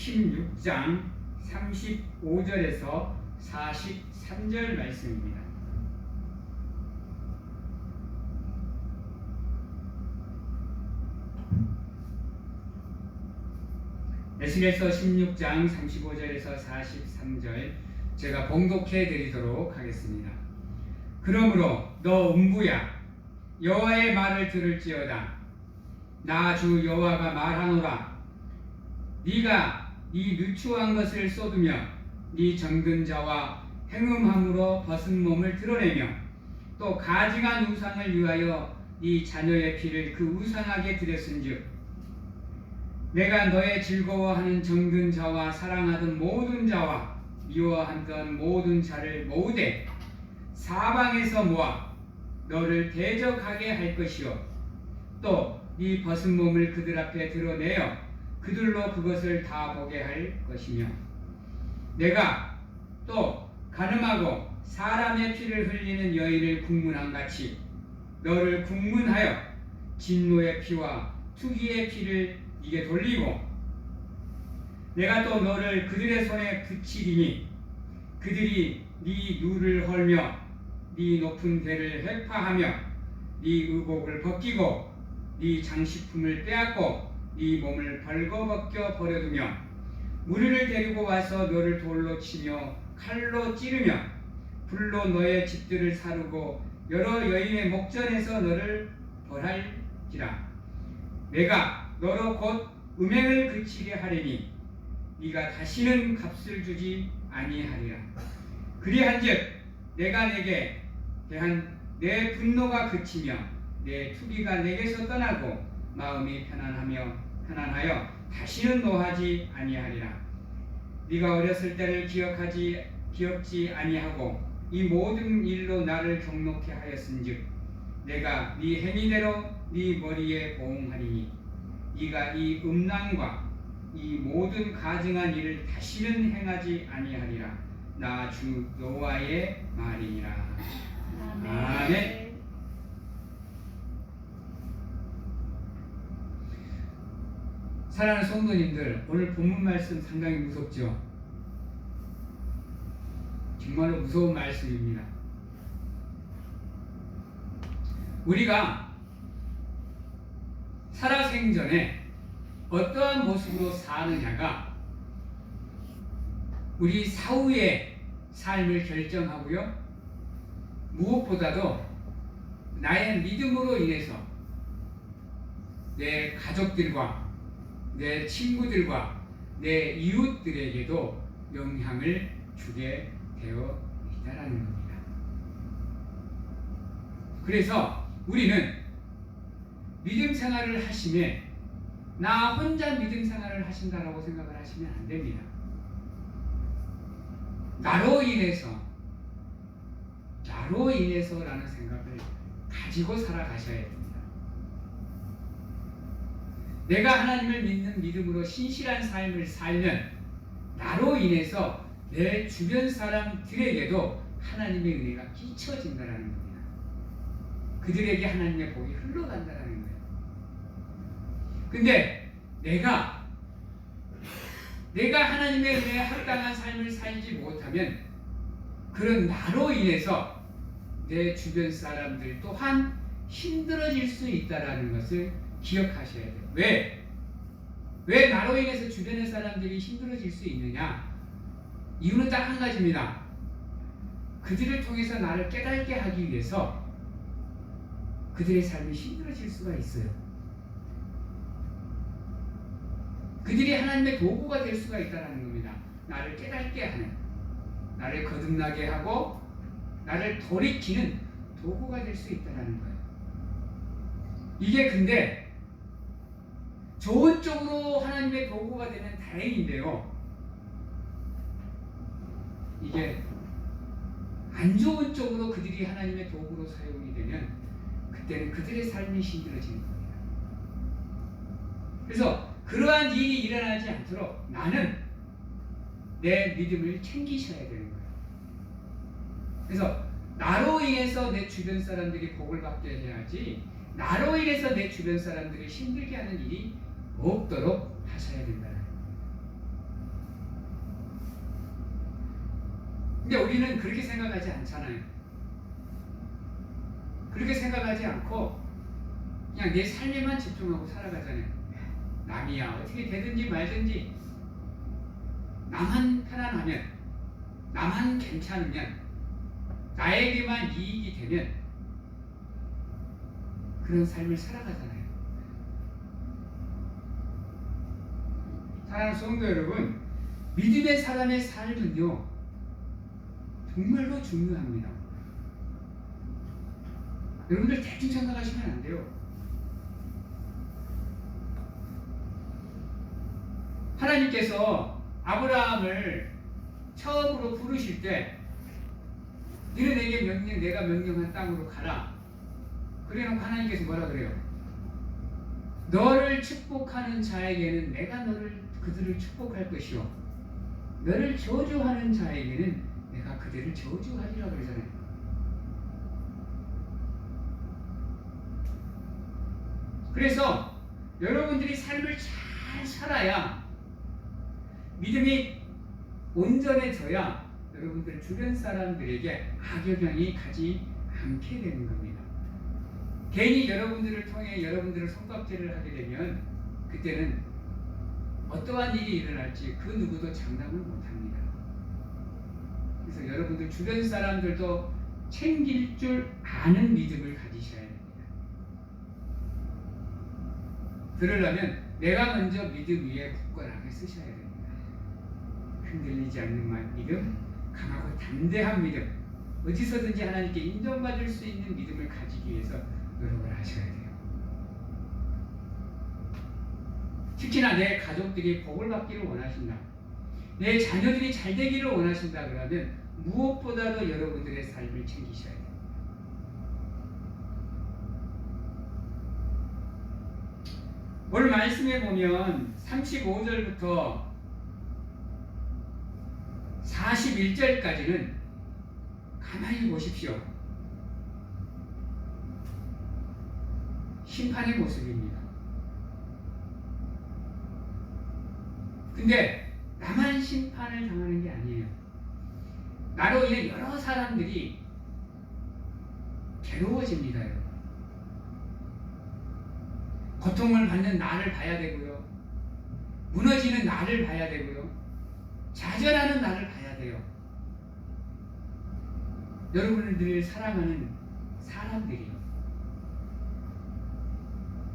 16장 35절에서 43절 말씀입니다. 에스겔서 16장 35절에서 43절 제가 봉독해 드리도록 하겠습니다. 그러므로 너 음부야 여호와의 말을 들을지어다. 나 주 여호와가 말하노라. 네가 네 누추한 것을 쏟으며 네 정든 자와 행음함으로 벗은 몸을 드러내며 또 가증한 우상을 위하여 네 자녀의 피를 그 우상에게 드렸은즉 내가 너의 즐거워하는 정든 자와 사랑하던 모든 자와 미워하던 모든 자를 모으되 사방에서 모아 너를 대적하게 할 것이요 또 네 벗은 몸을 그들 앞에 드러내어 그들로 그것을 다 보게 할 것이며 내가 또 간음하고 사람의 피를 흘리는 여인을 국문한 같이 너를 국문하여 진노의 피와 투기의 피를 네게 돌리고 내가 또 너를 그들의 손에 붙이리니 그들이 네 누를 헐며 네 높은 대를 회파하며 네 의복을 벗기고 네 장식품을 빼앗고 네 몸을 벌거벗겨 버려두며 무리를 데리고 와서 너를 돌로 치며 칼로 찌르며 불로 너의 집들을 사르고 여러 여인의 목전에서 너를 벌할지라. 내가 너로 곧 음행을 그치게 하리니 네가 다시는 값을 주지 아니하리라. 그리한즉 내가 내게 대한 내 분노가 그치며 내 투기가 내게서 떠나고 마음이 편안하여 다시는 노하지 아니하리라. 네가 어렸을 때를 기억지 아니하고 이 모든 일로 나를 경록케 하였은즉 내가 네 행위대로 네 머리에 보응하리니 네가 이 음란과 이 모든 가증한 일을 다시는 행하지 아니하리라. 나 주 여호와의 말이니라. 아멘. 사랑하는 성도님들, 오늘 본문 말씀 상당히 무섭죠? 정말로 무서운 말씀입니다. 우리가 살아생전에 어떠한 모습으로 사느냐가 우리 사후의 삶을 결정하고요, 무엇보다도 나의 믿음으로 인해서 내 가족들과 내 친구들과 내 이웃들에게도 영향을 주게 되어 있다라는 겁니다. 그래서 우리는 믿음 생활을 하시면 나 혼자 믿음 생활을 하신다라고 생각을 하시면 안 됩니다. 나로 인해서라는 생각을 가지고 살아가셔야 됩니다. 내가 하나님을 믿는 믿음으로 신실한 삶을 살면 나로 인해서 내 주변 사람들에게도 하나님의 은혜가 끼쳐진다는 겁니다. 그들에게 하나님의 복이 흘러간다는 거예요. 근데 내가 하나님의 은혜에 합당한 삶을 살지 못하면 그런 나로 인해서 내 주변 사람들 또한 힘들어질 수 있다는 것을 기억하셔야 돼요. 왜 나로 인해서 주변의 사람들이 힘들어질 수 있느냐? 이유는 딱 한 가지입니다. 그들을 통해서 나를 깨닫게 하기 위해서 그들의 삶이 힘들어질 수가 있어요. 그들이 하나님의 도구가 될 수가 있다는 겁니다. 나를 깨닫게 하는, 나를 거듭나게 하고 나를 돌이키는 도구가 될 수 있다는 거예요. 이게 근데 좋은 쪽으로 하나님의 도구가 되면 다행인데요, 이게 안 좋은 쪽으로 그들이 하나님의 도구로 사용이 되면 그때는 그들의 삶이 힘들어지는 겁니다. 그래서 그러한 일이 일어나지 않도록 나는 내 믿음을 챙기셔야 되는 거예요. 그래서 나로 인해서 내 주변 사람들이 복을 받게 해야지 나로 인해서 내 주변 사람들이 힘들게 하는 일이 없도록 하셔야 된다. 근데 우리는 그렇게 생각하지 않잖아요. 그렇게 생각하지 않고 그냥 내 삶에만 집중하고 살아가잖아요. 남이야 어떻게 되든지 말든지 나만 편안하면, 나만 괜찮으면, 나에게만 이익이 되면 그런 삶을 살아가잖아요. 사랑하는 성도 여러분, 믿음의 사람의 삶은요 정말로 중요합니다. 여러분들 대충 생각하시면 안 돼요. 하나님께서 아브라함을 처음으로 부르실 때 너는 내가 명령한 땅으로 가라. 그래놓고 하나님께서 뭐라 그래요? 너를 축복하는 자에게는 내가 그들을 축복할 것이요 너를 저주하는 자에게는 내가 그들을 저주하리라 그러잖아요. 그래서 여러분들이 삶을 잘 살아야, 믿음이 온전해져야 여러분들 주변 사람들에게 악영향이 가지 않게 되는 겁니다. 괜히 여러분들을 통해 여러분들을 손깍지를 하게 되면 그때는 어떠한 일이 일어날지 그 누구도 장담을 못합니다. 그래서 여러분들 주변 사람들도 챙길 줄 아는 믿음을 가지셔야 됩니다. 그러려면 내가 먼저 믿음 위에 굳건하게 쓰셔야 됩니다. 흔들리지 않는 믿음, 강하고 담대한 믿음, 어디서든지 하나님께 인정받을 수 있는 믿음을 가지기 위해서 노력을 하셔야 돼요. 특히나 내 가족들이 복을 받기를 원하신다, 내 자녀들이 잘 되기를 원하신다 그러면 무엇보다도 여러분들의 삶을 챙기셔야 돼요. 오늘 말씀해 보면 35절부터 41절까지는 가만히 보십시오. 심판의 모습입니다. 근데 나만 심판을 당하는 게 아니에요. 나로 인해 여러 사람들이 괴로워집니다. 여러분. 고통을 받는 나를 봐야 되고요, 무너지는 나를 봐야 되고요, 좌절하는 나를 봐야 돼요. 여러분들 사랑하는 사람들이요,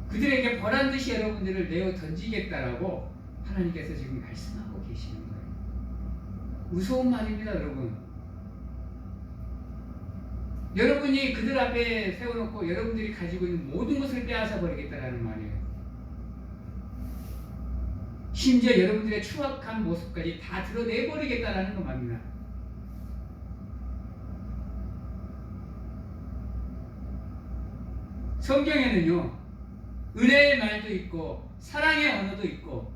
그들에게 보란듯이 여러분들을 내어 던지겠다라고 하나님께서 지금 말씀하고 계시는 거예요. 무서운 말입니다, 여러분. 여러분이 그들 앞에 세워놓고 여러분들이 가지고 있는 모든 것을 빼앗아 버리겠다라는 말이에요. 심지어 여러분들의 추악한 모습까지 다 드러내버리겠다라는 거 말입니다. 성경에는요, 은혜의 말도 있고 사랑의 언어도 있고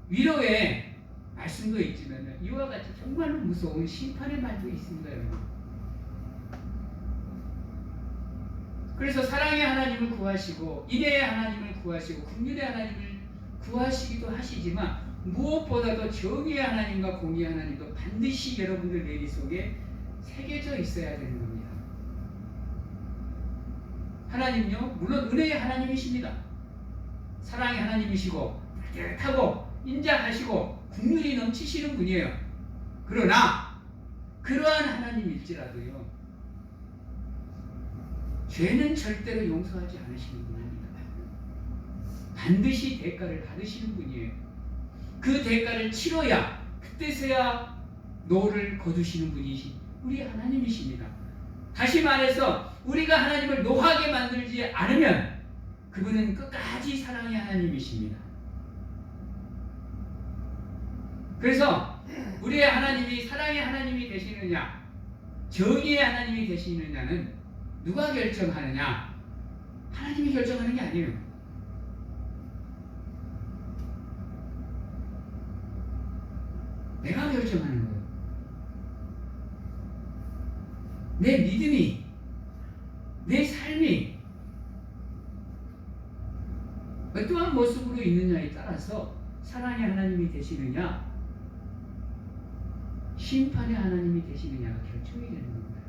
위로의 말씀도 있지만 이와 같이 정말로 무서운 심판의 말도 있습니다, 여러분. 그래서 사랑의 하나님을 구하시고 인애의 하나님을 구하시고 긍휼의 하나님을 구하시기도 하시지만 무엇보다도 정의의 하나님과 공의의 하나님도 반드시 여러분들 머릿속에 새겨져 있어야 되는 겁니다. 하나님요, 물론 은혜의 하나님이십니다. 사랑의 하나님이시고 따뜻하고 인자하시고 긍휼이 넘치시는 분이에요. 그러나 그러한 하나님일지라도요, 죄는 절대로 용서하지 않으시는 분입니다. 반드시 대가를 받으시는 분이에요. 그 대가를 치러야 그때서야 노를 거두시는 분이신 우리 하나님이십니다. 다시 말해서 우리가 하나님을 노하게 만들지 않으면 그분은 끝까지 사랑의 하나님이십니다. 그래서 우리의 하나님이 사랑의 하나님이 되시느냐 정의의 하나님이 되시느냐는 누가 결정하느냐? 하나님이 결정하는 게 아니에요. 내가 결정하는 거예요. 내 믿음이, 내 삶이 어떠한 모습으로 있느냐에 따라서 사랑의 하나님이 되시느냐, 심판의 하나님이 되시느냐가 결정이 되는 겁니다.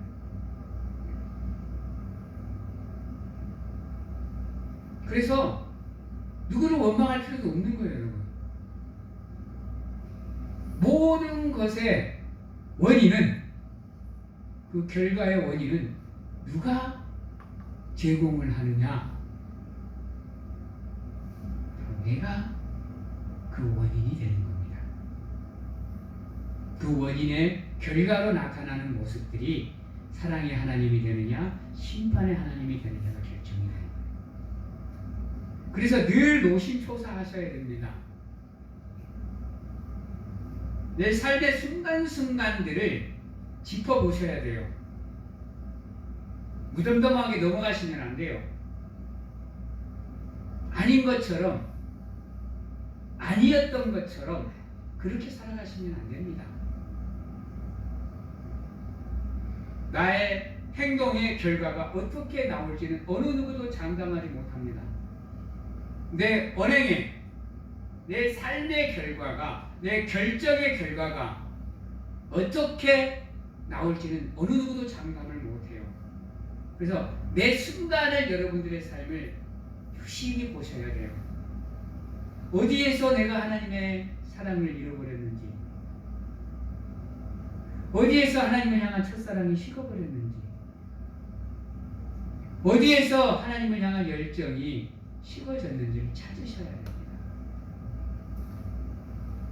그래서 누구를 원망할 필요도 없는 거예요, 여러분. 모든 것의 원인은, 그 결과의 원인은 누가 제공을 하느냐? 내가 그 원인이 되는 겁니다. 그 원인의 결과로 나타나는 모습들이 사랑의 하나님이 되느냐, 심판의 하나님이 되느냐가 결정이 되는 거예요. 그래서 늘 노심초사하셔야 됩니다. 내 삶의 순간순간들을 짚어보셔야 돼요. 무덤덤하게 넘어가시면 안 돼요. 아닌 것처럼, 아니었던 것처럼 그렇게 살아가시면 안 됩니다. 나의 행동의 결과가 어떻게 나올지는 어느 누구도 장담하지 못합니다. 내 언행의, 내 삶의 결과가, 내 결정의 결과가 어떻게 나올지는 어느 누구도 장담을 못해요. 그래서 매 순간을 여러분들의 삶을 유심히 보셔야 돼요. 어디에서 내가 하나님의 사랑을 잃어버렸는지, 어디에서 하나님을 향한 첫사랑이 식어버렸는지, 어디에서 하나님을 향한 열정이 식어졌는지를 찾으셔야 됩니다.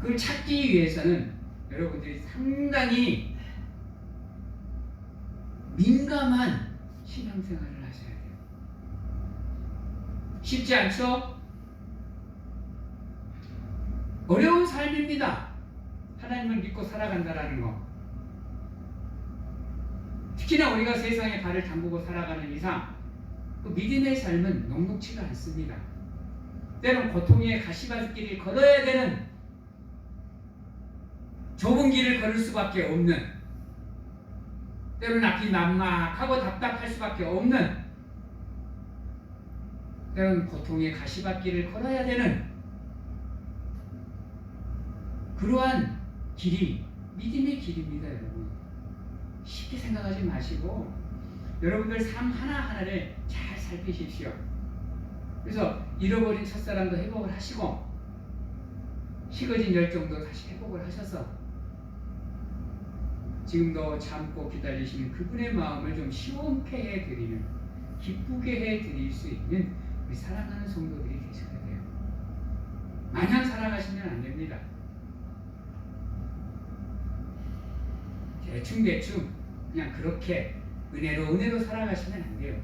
그걸 찾기 위해서는 여러분들이 상당히 민감한 신앙생활을 하셔야 돼요. 쉽지 않죠? 어려운 삶입니다. 하나님을 믿고 살아간다라는 거. 특히나 우리가 세상에 발을 담그고 살아가는 이상 그 믿음의 삶은 녹록지가 않습니다. 때론 고통의 가시밭길을 걸어야 되는, 좁은 길을 걸을 수밖에 없는, 때로는 앞이 막막하고 답답할 수밖에 없는, 때로는 고통의 가시밭길을 걸어야 되는 그러한 길이 믿음의 길입니다, 여러분. 쉽게 생각하지 마시고 여러분들 삶 하나하나를 잘 살피십시오. 그래서 잃어버린 첫사랑도 회복을 하시고 식어진 열정도 다시 회복을 하셔서 지금도 참고 기다리시는 그분의 마음을 좀 시원케 해드리는, 기쁘게 해드릴 수 있는 우리 사랑하는 성도들이 되셔야 돼요. 마냥 살아가시면 안 됩니다. 대충 그냥 그렇게 은혜로 살아가시면 안 돼요.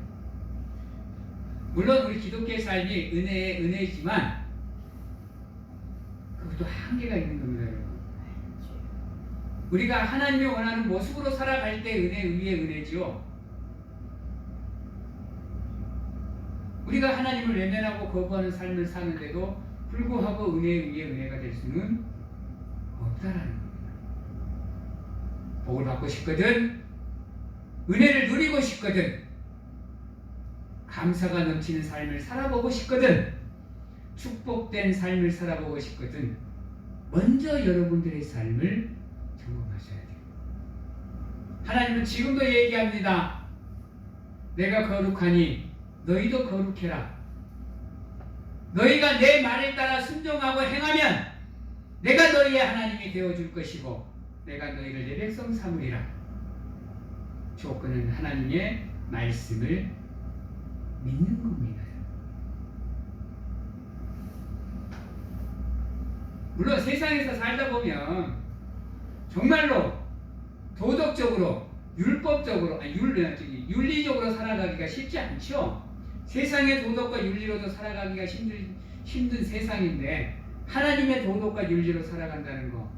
물론 우리 기독교의 삶이 은혜이지만 그것도 한계가 있는 겁니다, 여러분. 우리가 하나님이 원하는 모습으로 살아갈 때 은혜 위에 은혜지요. 우리가 하나님을 외면하고 거부하는 삶을 사는데도 불구하고 은혜 위에 은혜가 될 수는 없다라는 겁니다. 복을 받고 싶거든, 은혜를 누리고 싶거든, 감사가 넘치는 삶을 살아보고 싶거든, 축복된 삶을 살아보고 싶거든, 먼저 여러분들의 삶을 점검하셔야 돼요. 하나님은 지금도 얘기합니다. 내가 거룩하니 너희도 거룩해라. 너희가 내 말에 따라 순종하고 행하면 내가 너희의 하나님이 되어줄 것이고 내가 너희를 내 백성 삼으리라. 조건은 하나님의 말씀을 믿는 겁니다. 물론 세상에서 살다 보면 정말로 도덕적으로, 율법적으로, 윤리적으로 살아가기가 쉽지 않죠. 세상의 도덕과 윤리로도 살아가기가 힘든 세상인데 하나님의 도덕과 윤리로 살아간다는 거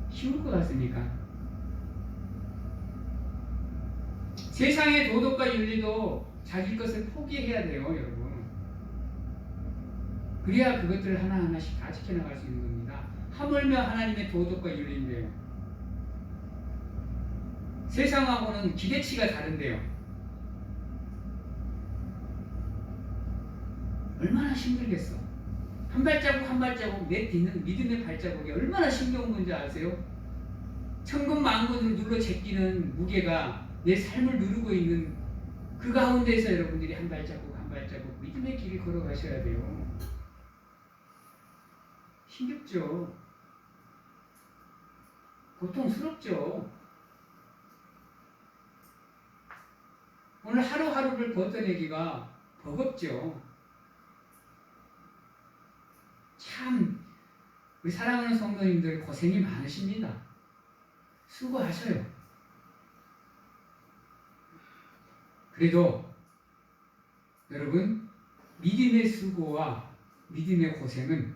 쉬울 것 같습니까? 세상의 도덕과 윤리도 자기 것을 포기해야 돼요, 여러분. 그래야 그것들을 하나하나씩 다 지켜나갈 수 있는 겁니다. 하물며 하나님의 도덕과 윤리인데요. 세상하고는 기대치가 다른데요. 얼마나 힘들겠어. 한 발자국 한 발자국 내 딛는 믿음의 발자국이 얼마나 신겨운 건지 아세요? 천군 만군을 눌러 제끼는 무게가 내 삶을 누르고 있는 그 가운데서 여러분들이 한 발자국 한 발자국 믿음의 길을 걸어가셔야 돼요. 힘겹죠. 고통스럽죠. 오늘 하루하루를 버텨내기가 버겁죠. 참 우리 사랑하는 성도님들 고생이 많으십니다. 수고하셔요. 그래도 여러분 믿음의 수고와 믿음의 고생은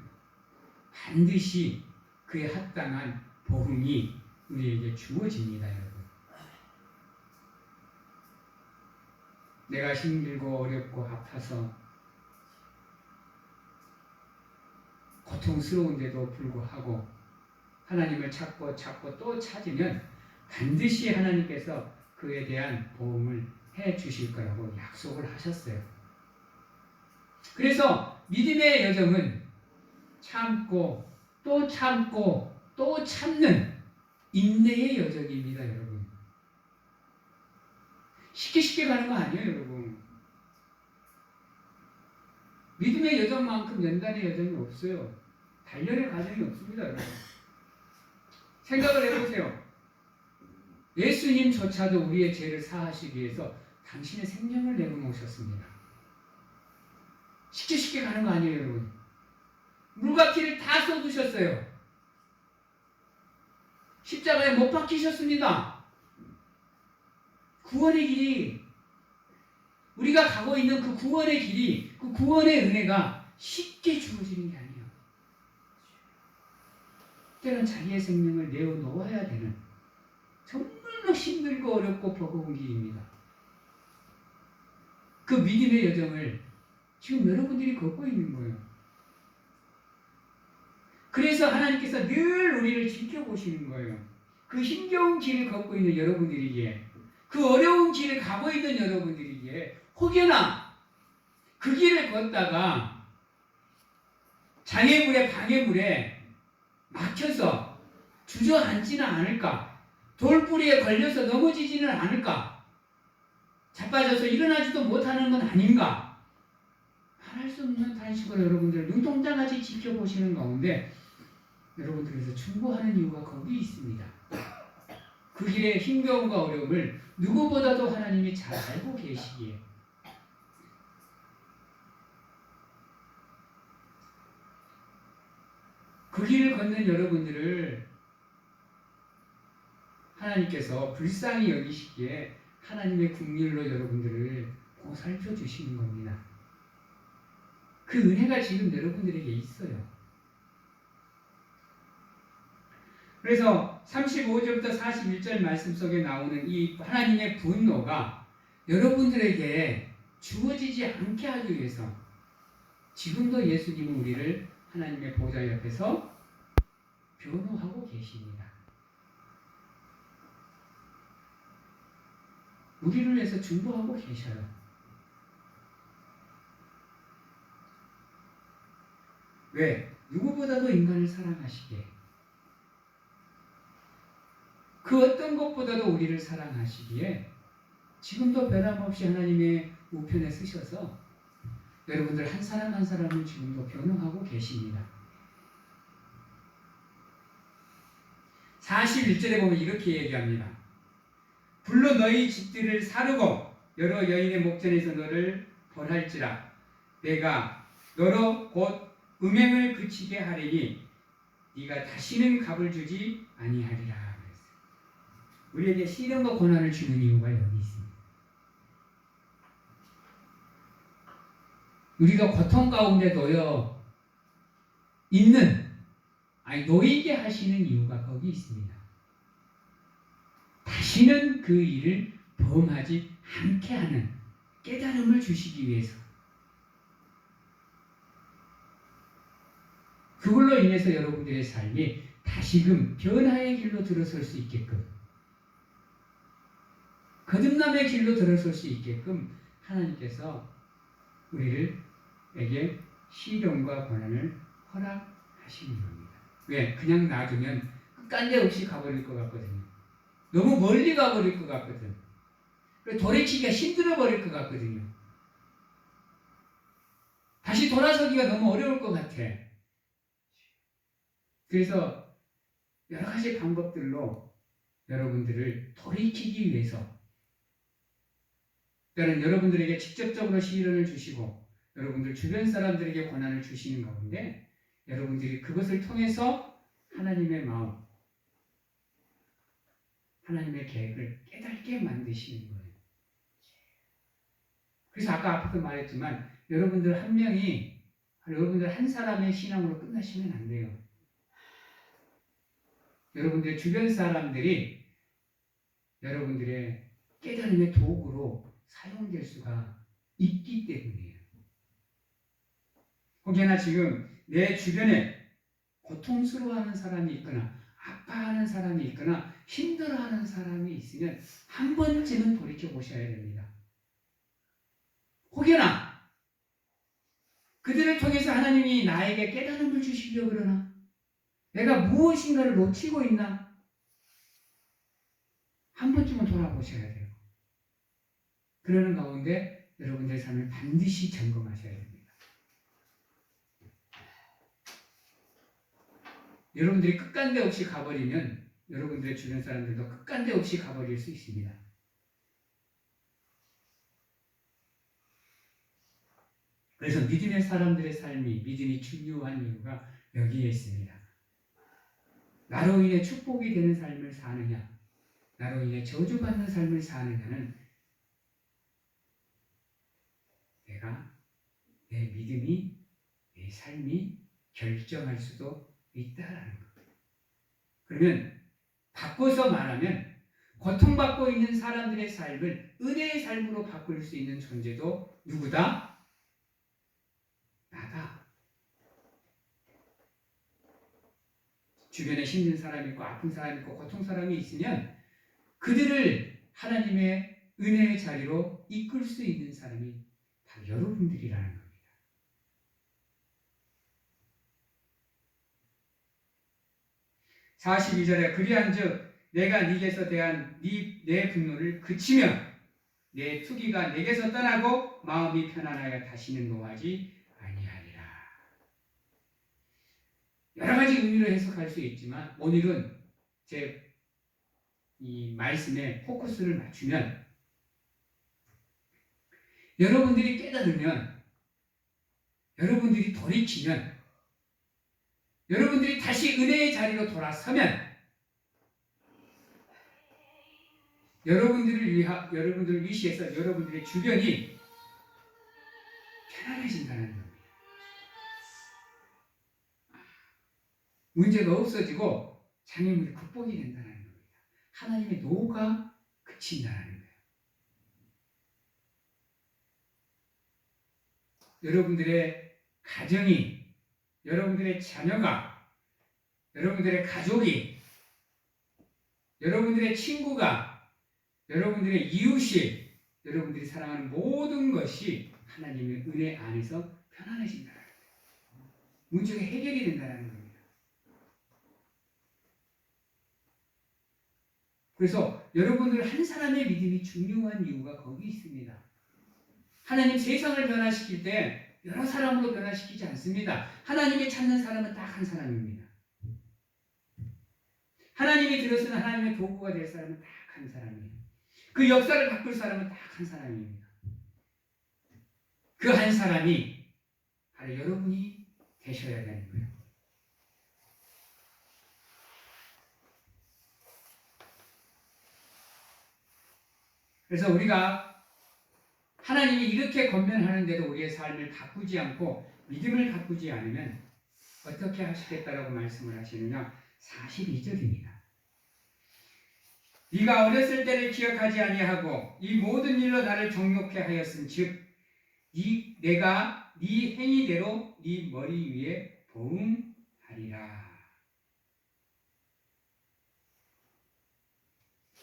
반드시 그에 합당한 보응이 우리에게 주어집니다. 여러분. 내가 힘들고 어렵고 아파서 고통스러운데도 불구하고 하나님을 찾고 또 찾으면 반드시 하나님께서 그에 대한 보응을 해 주실 거라고 약속을 하셨어요. 그래서 믿음의 여정은 참고 또 참는 인내의 여정입니다. 여러분. 쉽게 가는 거 아니에요. 여러분. 믿음의 여정만큼 연단의 여정이 없어요. 단련의 과정이 없습니다. 여러분. 생각을 해보세요. 예수님조차도 우리의 죄를 사하시기 위해서 당신의 생명을 내어놓으셨습니다. 쉽게 가는 거 아니에요. 여러분. 물과 피를 다 쏟으셨어요. 십자가에 못 박히셨습니다. 구원의 길이, 우리가 가고 있는 그 구원의 길이, 그 구원의 은혜가 쉽게 주어지는 게 아니에요. 때론 자기의 생명을 내어놓아야 되는 정말로 힘들고 어렵고 버거운 길입니다. 그 믿음의 여정을 지금 여러분들이 걷고 있는 거예요. 그래서 하나님께서 늘 우리를 지켜보시는 거예요. 그 힘겨운 길을 걷고 있는 여러분들에게, 그 어려운 길을 가고 있는 여러분들에게 혹여나 그 길을 걷다가 장애물에 방해물에 막혀서 주저앉지는 않을까, 돌뿌리에 걸려서 넘어지지는 않을까, 자빠져서 일어나지도 못하는 건 아닌가, 말할 수 없는 단식으로 여러분들 눈동자같이 지켜보시는 가운데 여러분들께서 충고하는 이유가 거기 있습니다. 그 길의 힘겨움과 어려움을 누구보다도 하나님이 잘 알고 계시기에 그 길을 걷는 여러분들을 하나님께서 불쌍히 여기시기에 하나님의 긍휼로 여러분들을 보살펴 주시는 겁니다. 그 은혜가 지금 여러분들에게 있어요. 그래서 35절부터 41절 말씀 속에 나오는 이 하나님의 분노가 여러분들에게 주어지지 않게 하기 위해서 지금도 예수님은 우리를 하나님의 보좌 옆에서 변호하고 계십니다. 우리를 위해서 중보하고 계셔요. 왜? 누구보다도 인간을 사랑하시기에, 그 어떤 것보다도 우리를 사랑하시기에 지금도 변함없이 하나님의 우편에 쓰셔서 여러분들 한 사람 한 사람을 지금도 변호하고 계십니다. 41절에 보면 이렇게 얘기합니다. 불로 너희 집들을 사르고 여러 여인의 목전에서 너를 벌할지라 내가 너로 곧 음행을 그치게 하리니 네가 다시는 값을 주지 아니하리라. 우리에게 시련과 고난을 주는 이유가 여기 있습니다. 우리가 고통 가운데 놓여 있는, 놓이게 하시는 이유가 거기 있습니다. 다시는 그 일을 범하지 않게 하는 깨달음을 주시기 위해서, 그걸로 인해서 여러분들의 삶이 다시금 변화의 길로 들어설 수 있게끔, 거듭남의 길로 들어설 수 있게끔 하나님께서 우리에게 시련과 고난을 허락하시는 겁니다. 왜? 그냥 놔두면 끝간데 없이 가버릴 것 같거든요. 너무 멀리 가버릴 것 같거든. 돌이키기가 힘들어 버릴 것 같거든요. 다시 돌아서기가 너무 어려울 것 같아. 그래서 여러 가지 방법들로 여러분들을 돌이키기 위해서, 때로는 여러분들에게 직접적으로 시련을 주시고 여러분들 주변 사람들에게 고난을 주시는 가운데 여러분들이 그것을 통해서 하나님의 마음, 하나님의 계획을 깨닫게 만드시는 거예요. 그래서 아까 앞에서 말했지만 여러분들 한 명이, 여러분들 한 사람의 신앙으로 끝나시면 안 돼요. 여러분들 주변 사람들이 여러분들의 깨달음의 도구로 사용될 수가 있기 때문이에요. 혹여나 지금 내 주변에 고통스러워하는 사람이 있거나 아파하는 사람이 있거나 힘들어하는 사람이 있으면 한 번쯤은 돌이켜 보셔야 됩니다. 혹여나 그들을 통해서 하나님이 나에게 깨달음을 주시려고 그러나, 내가 무엇인가를 놓치고 있나, 한 번쯤은 돌아보셔야 돼요. 그러는 가운데 여러분들의 삶을 반드시 점검하셔야 됩니다. 여러분들이 끝간데 없이 가버리면 여러분들의 주변 사람들도 끝간데 없이 가버릴 수 있습니다. 그래서 믿음의 사람들의 삶이, 믿음이 중요한 이유가 여기에 있습니다. 나로 인해 축복이 되는 삶을 사느냐, 나로 인해 저주받는 삶을 사느냐는 내가, 내 믿음이, 내 삶이 결정할 수도 있다라는 거예요. 그러면 바꿔서 말하면 고통받고 있는 사람들의 삶을 은혜의 삶으로 바꿀 수 있는 존재도 누구다? 나다. 주변에 힘든 사람이 있고 아픈 사람이 있고 고통 사람이 있으면 그들을 하나님의 은혜의 자리로 이끌 수 있는 사람이 다 여러분들이라는 겁니다. (42절에) 그리한즉 내가 네게서 대한 내 분노를 그치며 내 투기가 내게서 떠나고 마음이 편안하여 다시는 노하지 아니하리라. 여러 가지 의미로 해석할 수 있지만 오늘은 제 이 말씀에 포커스를 맞추면, 여러분들이 깨달으면, 여러분들이 돌이키면, 여러분들이 다시 은혜의 자리로 돌아서면 여러분들을 위시해서 여러분들의 주변이 편안해진다는 겁니다. 문제가 없어지고 장애물이 극복이 된다는 겁니다. 하나님의 노가 그친다는 거예요. 여러분들의 가정이, 여러분들의 자녀가, 여러분들의 가족이, 여러분들의 친구가, 여러분들의 이웃이, 여러분들이 사랑하는 모든 것이 하나님의 은혜 안에서 편안해진다는 거예요. 문제가 해결이 된다는 겁니다. 그래서 여러분들 한 사람의 믿음이 중요한 이유가 거기 있습니다. 하나님 세상을 변화시킬 때 여러 사람으로 변화시키지 않습니다. 하나님이 찾는 사람은 딱 한 사람입니다. 하나님이 들어서는 하나님의 도구가 될 사람은 딱 한 사람이에요. 그 역사를 바꿀 사람은 딱 한 사람입니다. 그 한 사람이 바로 여러분이 되셔야 되는 거예요. 그래서 우리가 하나님이 이렇게 권면하는데도 우리의 삶을 바꾸지 않고 믿음을 바꾸지 않으면 어떻게 하시겠다라고 말씀을 하시느냐? 42절입니다. 네가 어렸을 때를 기억하지 아니하고 이 모든 일로 나를 정욕해 하였음즉 내가 네 행위대로 네 머리 위에 보응하리라.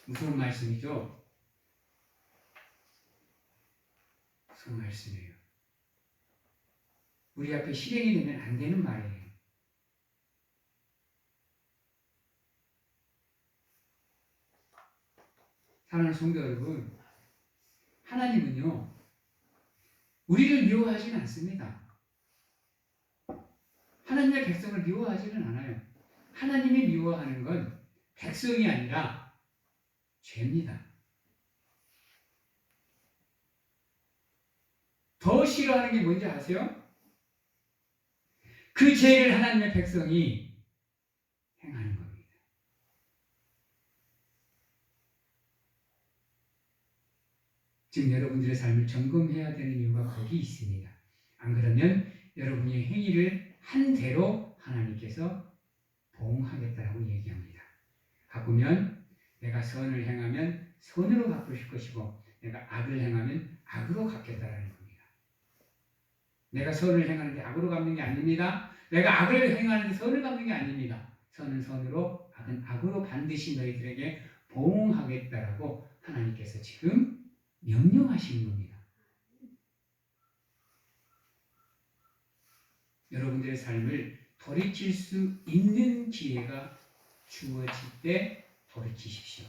무슨 말씀이죠? 무슨 말씀이에요? 우리 앞에 실행이 되면 안 되는 말이에요. 사랑하는 성도 여러분, 하나님은요 우리를 미워하지는 않습니다. 하나님의 백성을 미워하지는 않아요. 하나님이 미워하는 건 백성이 아니라 죄입니다. 더 싫어하는 게 뭔지 아세요? 그 죄를 하나님의 백성이 행하는 겁니다. 지금 여러분들의 삶을 점검해야 되는 이유가 거기 있습니다. 안 그러면 여러분의 행위를 한 대로 하나님께서 보응하겠다라고 얘기합니다. 바꾸면 내가 선을 행하면 선으로 갚으실 것이고 내가 악을 행하면 악으로 갚겠다라는 겁니다. 내가 선을 행하는데 악으로 갚는 게 아닙니다. 내가 악을 행하는데 선을 갚는 게 아닙니다. 선은 선으로 악은 악으로 반드시 너희들에게 보응하겠다라고 하나님께서 지금 명령하시는 겁니다. 여러분들의 삶을 돌이킬 수 있는 기회가 주어질 때 돌이키십시오.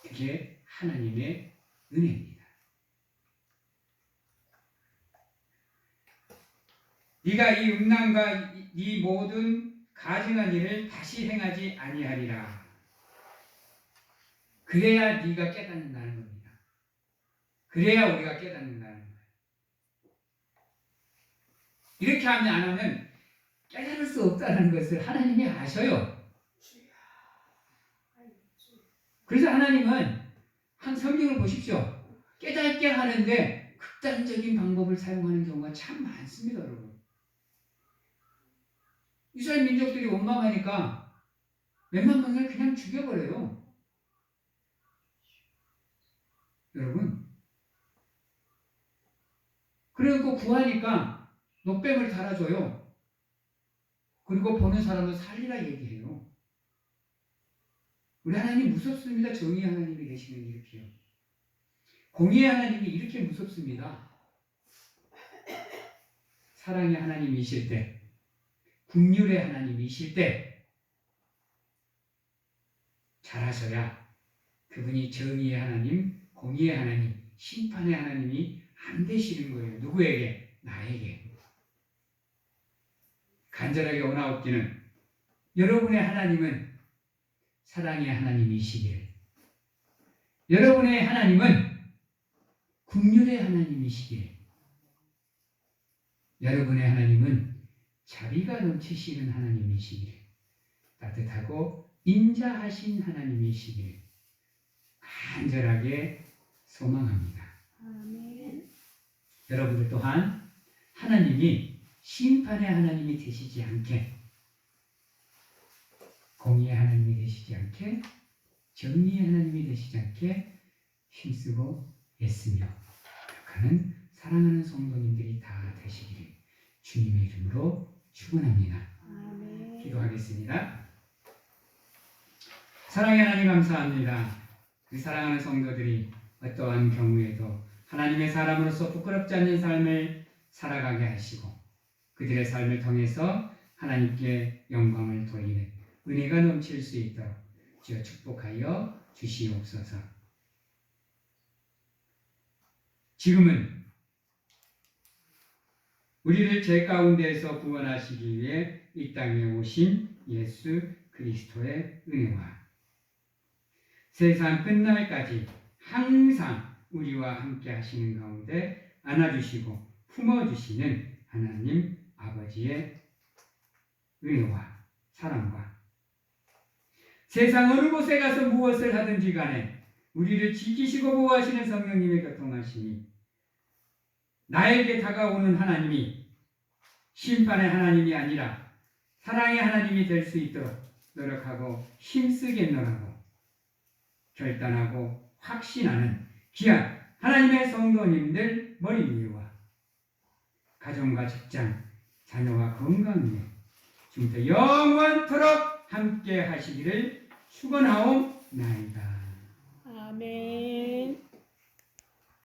그게 하나님의 은혜입니다. 네가 이 음란과 이 모든 가증한 일을 다시 행하지 아니하리라. 그래야 네가 깨닫는다는 겁니다. 그래야 우리가 깨닫는다는 거예요. 이렇게 하면 안 하면 깨달을 수 없다는 것을 하나님이 아셔요. 그래서 하나님은 한 성경을 보십시오. 깨닫게 하는데 극단적인 방법을 사용하는 경우가 참 많습니다, 여러분. 이스라엘 민족들이 원망하니까 몇만 명을 그냥 죽여버려요. 여러분. 그리고 구하니까 노뱀을 달아줘요. 그리고 보는 사람을 살리라 얘기해요. 우리 하나님 무섭습니다. 정의의 하나님이 계시면 이렇게요. 공의의 하나님이 이렇게 무섭습니다. 사랑의 하나님이실 때, 긍휼의 하나님이실 때 잘하셔야 그분이 정의의 하나님, 공의의 하나님, 심판의 하나님이 안 되시는 거예요. 누구에게? 나에게. 간절하게 원하옵기는 여러분의 하나님은 사랑의 하나님이시기를, 여러분의 하나님은 긍휼의 하나님이시기를, 여러분의 하나님은 자비가 넘치시는 하나님이시기를, 따뜻하고 인자하신 하나님이시기를 간절하게 소망합니다. 아멘. 여러분들 또한 하나님이 심판의 하나님이 되시지 않게, 공의의 하나님이 되시지 않게, 정의의 하나님이 되시지 않게 힘쓰고 애쓰며 노력하는 사랑하는 성도님들이 다 되시기를 주님의 이름으로 축원합니다. 아멘. 기도하겠습니다. 사랑의 하나님 감사합니다. 우리 사랑하는 성도들이 어떠한 경우에도 하나님의 사람으로서 부끄럽지 않는 삶을 살아가게 하시고 그들의 삶을 통해서 하나님께 영광을 돌리는 은혜가 넘칠 수 있도록 주여 축복하여 주시옵소서. 지금은 우리를 죄 가운데에서 구원하시기 위해 이 땅에 오신 예수 그리스도의 은혜와 세상 끝날까지 항상 우리와 함께 하시는 가운데 안아주시고 품어주시는 하나님 아버지의 은혜와 사랑과 세상 어느 곳에 가서 무엇을 하든지 간에 우리를 지키시고 보호하시는 성령님의 교통하심이 나에게 다가오는 하나님이 심판의 하나님이 아니라 사랑의 하나님이 될 수 있도록 노력하고 힘쓰겠노라고 결단하고 확신하는 귀한 하나님의 성도님들 머리 위와 가정과 직장, 자녀와 건강 위에 지금부터 영원토록 함께 하시기를 축원하옵나이다. 아멘.